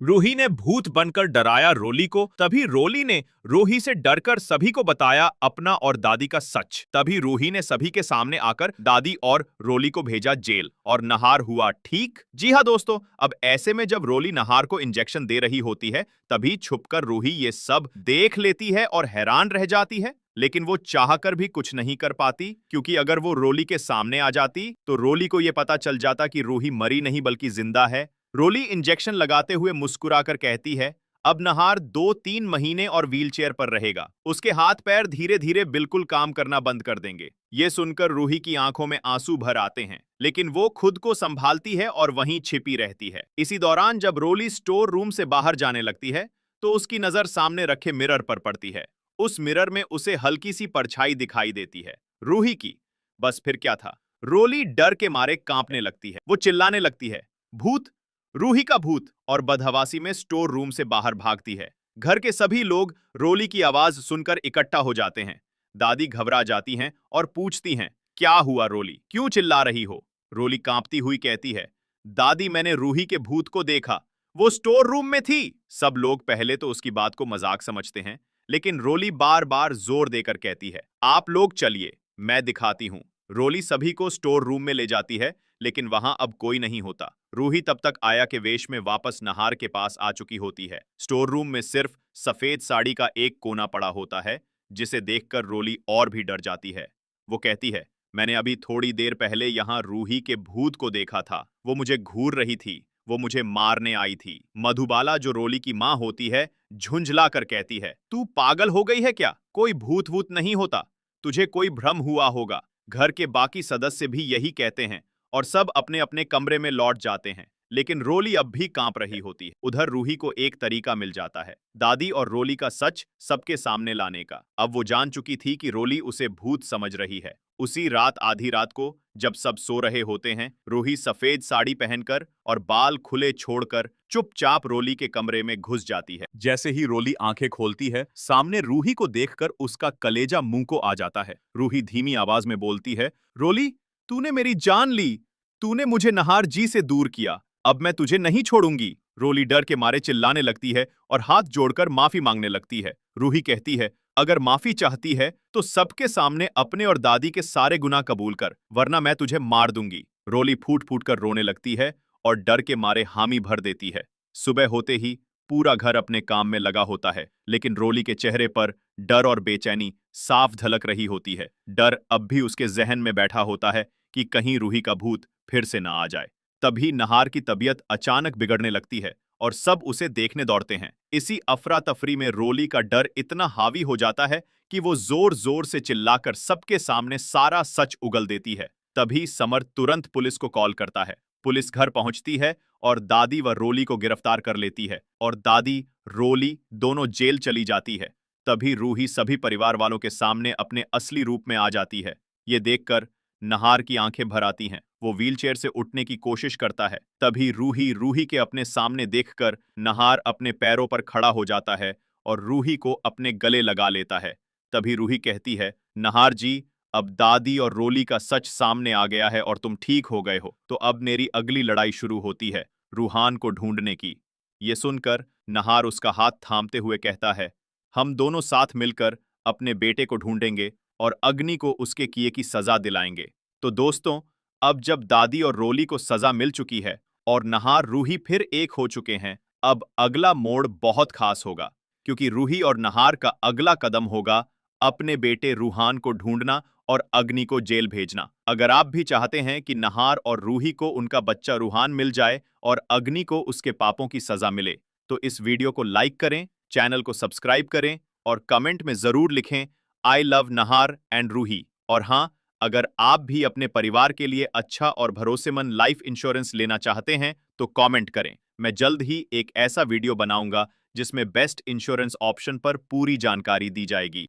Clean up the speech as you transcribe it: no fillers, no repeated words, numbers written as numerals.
रूही ने भूत बनकर डराया रोली को। तभी रोली ने रूही से डरकर सभी को बताया अपना और दादी का सच। तभी रूही ने सभी के सामने आकर दादी और रोली को भेजा जेल और नहार हुआ ठीक। जी हाँ दोस्तों, अब ऐसे में जब रोली नहार को इंजेक्शन दे रही होती है तभी छुपकर रूही ये सब देख लेती है और हैरान रह जाती है। लेकिन वो चाहकर भी कुछ नहीं कर पाती, क्योंकि अगर वो रोली के सामने आ जाती तो रोली को ये पता चल जाता कि रूही मरी नहीं बल्कि जिंदा है। रोली इंजेक्शन लगाते हुए मुस्कुराकर कहती है, अब नहार 2-3 महीने और व्हीलचेयर पर रहेगा। उसके हाथ पैर धीरे धीरे बिल्कुल काम करना बंद कर देंगे। ये सुनकर रूही की आंखों में आंसू भर आते हैं, लेकिन वो खुद को संभालती है और वहीं छिपी रहती है। इसी दौरान जब रोली स्टोर रूम से बाहर जाने लगती है तो उसकी नजर सामने रखे मिरर पर पड़ती है। उस मिरर में उसे हल्की सी परछाई दिखाई देती है, रूही की। बस फिर क्या था, रोली डर के मारे कांपने लगती है। वो चिल्लाने लगती है, भूत, रूही का भूत, और बदहवासी में स्टोर रूम से बाहर भागती है। घर के सभी लोग रोली की आवाज सुनकर इकट्ठा हो जाते हैं। दादी घबरा जाती हैं और पूछती हैं, क्या हुआ रोली, क्यों चिल्ला रही हो? रोली कांपती हुई कहती है, दादी मैंने रूही के भूत को देखा, वो स्टोर रूम में थी। सब लोग पहले तो उसकी बात को मजाक समझते हैं, लेकिन रोली बार बार जोर देकर कहती है, आप लोग चलिए, मैं दिखाती हूं। रोली सभी को स्टोर रूम में ले जाती है, लेकिन वहां अब कोई नहीं होता। रूही तब तक आया के वेश में वापस नहार के पास आ चुकी होती है। स्टोर रूम में सिर्फ सफेद साड़ी का एक कोना पड़ा होता है, जिसे देखकर रोली और भी डर जाती है। वो कहती है, मैंने अभी थोड़ी देर पहले यहाँ रूही के भूत को देखा था। वो मुझे घूर रही थी, वो मुझे मारने आई थी। मधुबाला जो रोली की माँ होती है, झुंझला कर कहती है, तू पागल हो गई है क्या? कोई भूत वूत नहीं होता, तुझे कोई भ्रम हुआ होगा। घर के बाकी सदस्य भी यही कहते हैं और सब अपने अपने कमरे में लौट जाते हैं, लेकिन रोली अब भी कांप रही होती है। उधर रूही को एक तरीका मिल जाता है, दादी और रोली का सच सबके सामने लाने का। अब वो जान चुकी थी कि रोली उसे भूत समझ रही है। उसी रात आधी रात को जब सब सो रहे होते हैं, रूही सफेद साड़ी पहनकर और बाल खुले छोड़कर चुपचाप रोली के कमरे में घुस जाती है। जैसे ही रोली आंखें खोलती है, सामने रूही को देखकर उसका कलेजा मुंह को आ जाता है। रूही धीमी आवाज में बोलती है, रोली, तूने मेरी जान ली, तूने मुझे नहार जी से दूर किया, अब मैं तुझे नहीं छोड़ूंगी। रोली डर के मारे चिल्लाने लगती है और हाथ जोड़कर माफी मांगने लगती है। रूही कहती है, अगर माफी चाहती है तो सबके सामने अपने और दादी के सारे गुनाह कबूल कर, वरना मैं तुझे मार दूंगी। रोली फूट फूट कर रोने लगती है और डर के मारे हामी भर देती है। सुबह होते ही पूरा घर अपने काम में लगा होता है, लेकिन रोली के चेहरे पर डर और बेचैनी साफ झलक रही होती है। डर अब भी उसके जहन में बैठा होता है कि कहीं रूही का भूत फिर से ना आ जाए। तभी नहार की तबीयत अचानक बिगड़ने लगती है और सब उसे देखने दौड़ते हैं। इसी अफरा तफरी में रोली का डर इतना हावी हो जाता है कि वो जोर जोर से चिल्लाकर सबके सामने सारा सच उगल देती है। तभी समर तुरंत पुलिस को कॉल करता है। पुलिस घर पहुंचती है और दादी व रोली को गिरफ्तार कर लेती है और दादी, रोली दोनों जेल चली जाती है। तभी रूही सभी परिवार वालों के सामने अपने असली रूप में आ जाती है। ये देखकर नहार की आंखें भर आती हैं। वो व्हीलचेयर से उठने की कोशिश करता है। तभी रूही रूही के अपने सामने देखकर नहार अपने पैरों पर खड़ा हो जाता है और रूही को अपने गले लगा लेता है। तभी रूही कहती है, नहार जी, अब दादी और रोली का सच सामने आ गया है और तुम ठीक हो गए हो, तो अब मेरी अगली लड़ाई शुरू होती है, रूहान को ढूंढने की। ये सुनकर नहार उसका हाथ थामते हुए कहता है, हम दोनों साथ मिलकर अपने बेटे को ढूंढेंगे और अग्नि को उसके किए की सजा दिलाएंगे। तो दोस्तों, अब जब दादी और रोली को सजा मिल चुकी है और नहार रूही फिर एक हो चुके हैं, अब अगला मोड़ बहुत खास होगा, क्योंकि रूही और नहार का अगला कदम होगा अपने बेटे रूहान को ढूंढना और अग्नि को जेल भेजना। अगर आप भी चाहते हैं कि नहार और रूही को उनका बच्चा रूहान मिल जाए और अग्नि को उसके पापों की सजा मिले, तो इस वीडियो को लाइक करें, चैनल को सब्सक्राइब करें और कमेंट में जरूर लिखें, I love Nahar and Ruhi. और हाँ, अगर आप भी अपने परिवार के लिए अच्छा और भरोसेमंद लाइफ इंश्योरेंस लेना चाहते हैं तो कमेंट करें। मैं जल्द ही एक ऐसा वीडियो बनाऊंगा जिसमें बेस्ट इंश्योरेंस ऑप्शन पर पूरी जानकारी दी जाएगी।